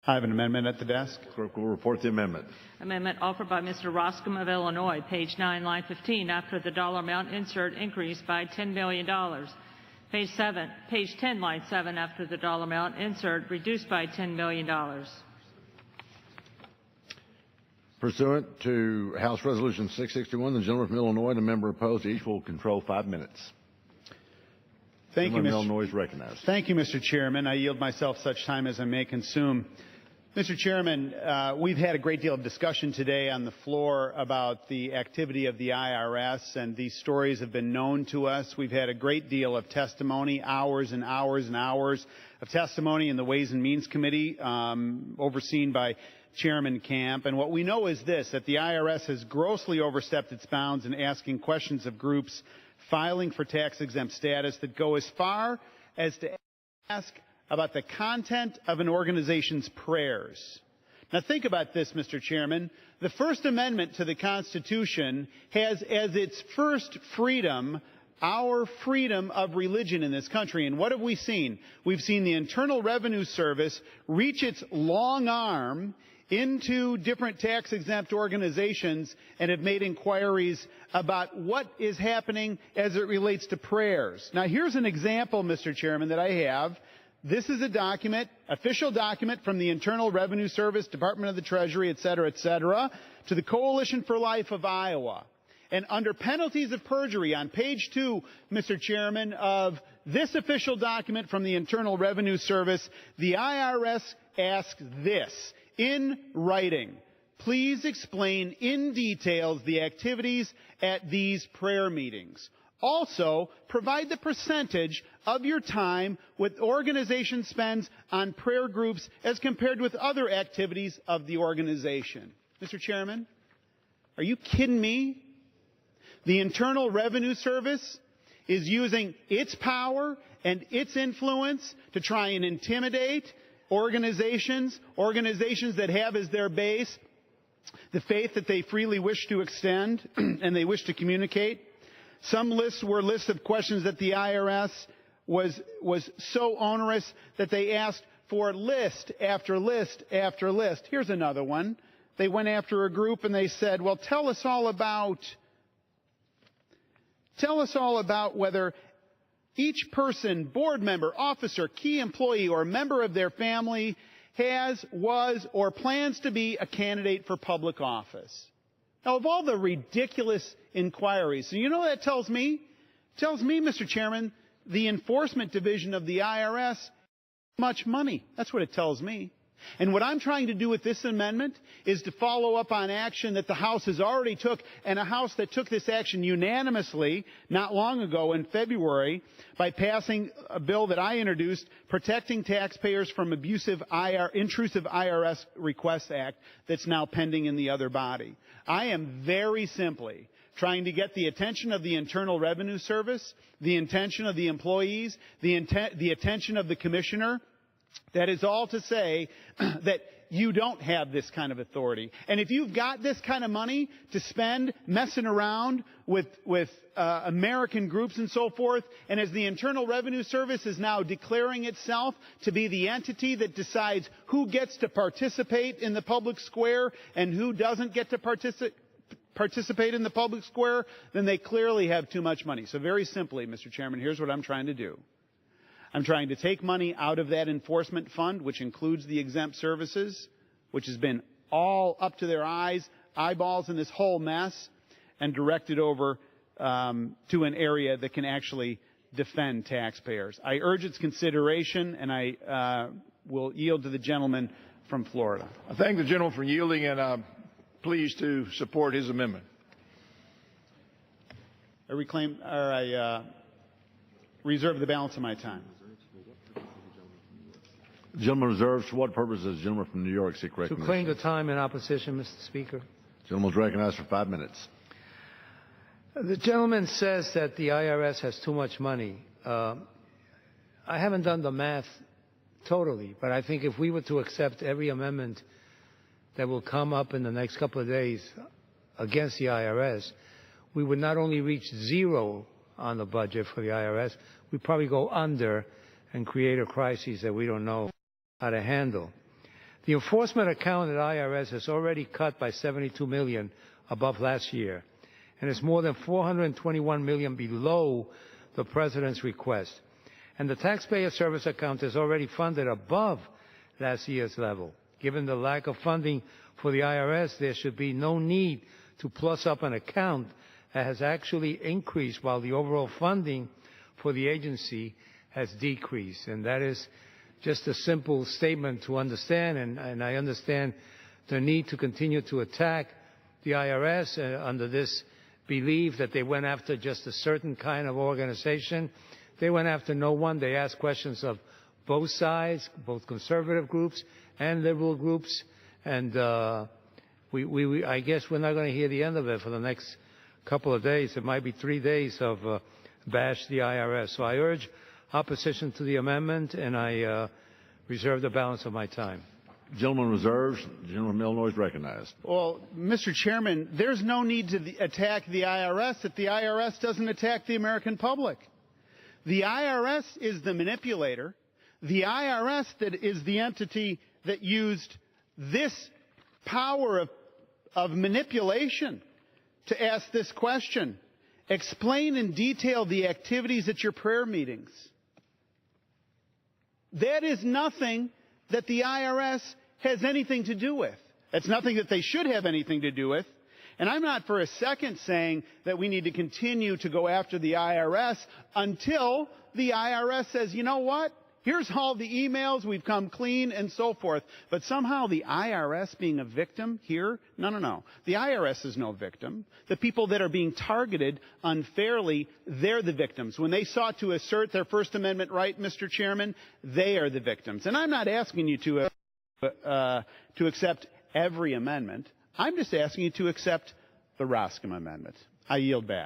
I have an amendment at the desk. Clerk will report the amendment. Amendment offered by Mr. Roskam of Illinois, page 9, line 15, after the dollar amount insert increased by $10 million. Page 10, line 7, after the dollar amount insert reduced by $10 million. Pursuant to House Resolution 661, the gentleman from Illinois and the member opposed, each will control 5 minutes. Thank you, Mr. Illinois is recognized. Thank you, Mr. Chairman. I yield myself such time as I may consume. Mr. Chairman, we've had a great deal of discussion today on the floor about the activity of the IRS, and these stories have been known to us. We've had a great deal of testimony, hours and hours and hours of testimony in the Ways and Means Committee, overseen by Chairman Camp. And what we know is this, that the IRS has grossly overstepped its bounds in asking questions of groups filing for tax-exempt status that go as far as to ask about the content of an organization's prayers. Now think about this, Mr. Chairman. The First Amendment to the Constitution has as its first freedom our freedom of religion in this country. And what have we seen? We've seen the Internal Revenue Service reach its long arm into different tax-exempt organizations and have made inquiries about what is happening as it relates to prayers. Now here's an example, Mr. Chairman, that I have. This is a document, official document from the Internal Revenue Service, Department of the Treasury, et cetera, to the Coalition for Life of Iowa. And under penalties of perjury, on page 2, Mr. Chairman, of this official document from the Internal Revenue Service, the IRS asks this in writing: please explain in details the activities at these prayer meetings. Also, provide the percentage of your time with organization spends on prayer groups as compared with other activities of the organization. Mr. Chairman, are you kidding me? The Internal Revenue Service is using its power and its influence to try and intimidate organizations that have as their base the faith that they freely wish to extend and they wish to communicate. Some lists were lists of questions that the IRS was so onerous that they asked for list after list after list. Here's another one. They went after a group and they said, well, tell us all about whether each person, board member, officer, key employee, or member of their family has, was, or plans to be a candidate for public office. Now, of all the ridiculous inquiries, so you know what that tells me? It tells me, Mr. Chairman, the Enforcement Division of the IRS much money. That's what it tells me. And what I'm trying to do with this amendment is to follow up on action that the House has already took, and a House that took this action unanimously not long ago in February by passing a bill that I introduced, Protecting Taxpayers from Intrusive IRS Requests Act, that's now pending in the other body. I am very simply trying to get the attention of the Internal Revenue Service, the attention of the employees, the attention of the Commissioner. That is all to say that you don't have this kind of authority. And if you've got this kind of money to spend messing around with American groups and so forth, and as the Internal Revenue Service is now declaring itself to be the entity that decides who gets to participate in the public square and who doesn't get to participate in the public square, then they clearly have too much money. So very simply, Mr. Chairman, here's what I'm trying to do. I'm trying to take money out of that enforcement fund, which includes the exempt services, which has been all up to their eyeballs in this whole mess, and direct it over to an area that can actually defend taxpayers. I urge its consideration, and I will yield to the gentleman from Florida. I thank the gentleman for yielding, and I'm pleased to support his amendment. I reserve the balance of my time. The gentleman reserves for what purpose does the gentleman from New York seek recognition? To claim the time in opposition, Mr. Speaker. The gentleman is recognized for 5 minutes. The gentleman says that the IRS has too much money. I haven't done the math totally, but I think if we were to accept every amendment that will come up in the next couple of days against the IRS, we would not only reach zero on the budget for the IRS, we'd probably go under and create a crisis that we don't know how to handle. The enforcement account at IRS has already cut by $72 million above last year, and is more than $421 million below the President's request. And the taxpayer service account is already funded above last year's level. Given the lack of funding for the IRS, there should be no need to plus up an account that has actually increased while the overall funding for the agency has decreased. And that is just a simple statement to understand, and I understand the need to continue to attack the IRS under this belief that they went after just a certain kind of organization. They went after no one. They asked questions of both sides, both conservative groups and liberal groups, and I guess we're not going to hear the end of it for the next couple of days. It might be 3 days of bash the IRS. So I urge opposition to the amendment, and I reserve the balance of my time. Gentleman reserves. The gentleman from Illinois is recognized. Well, Mr. Chairman, there's no need to attack the IRS if the IRS doesn't attack the American public. The IRS is the manipulator. The IRS that is the entity that used this power of manipulation to ask this question. Explain in detail the activities at your prayer meetings. That is nothing that the IRS has anything to do with. It's nothing that they should have anything to do with. And I'm not for a second saying that we need to continue to go after the IRS until the IRS says, you know what? Here's all the emails, we've come clean, and so forth. But somehow the IRS being a victim here? No. The IRS is no victim. The people that are being targeted unfairly, they're the victims. When they sought to assert their First Amendment right, Mr. Chairman, they are the victims. And I'm not asking you to accept every amendment. I'm just asking you to accept the Roskam Amendment. I yield back.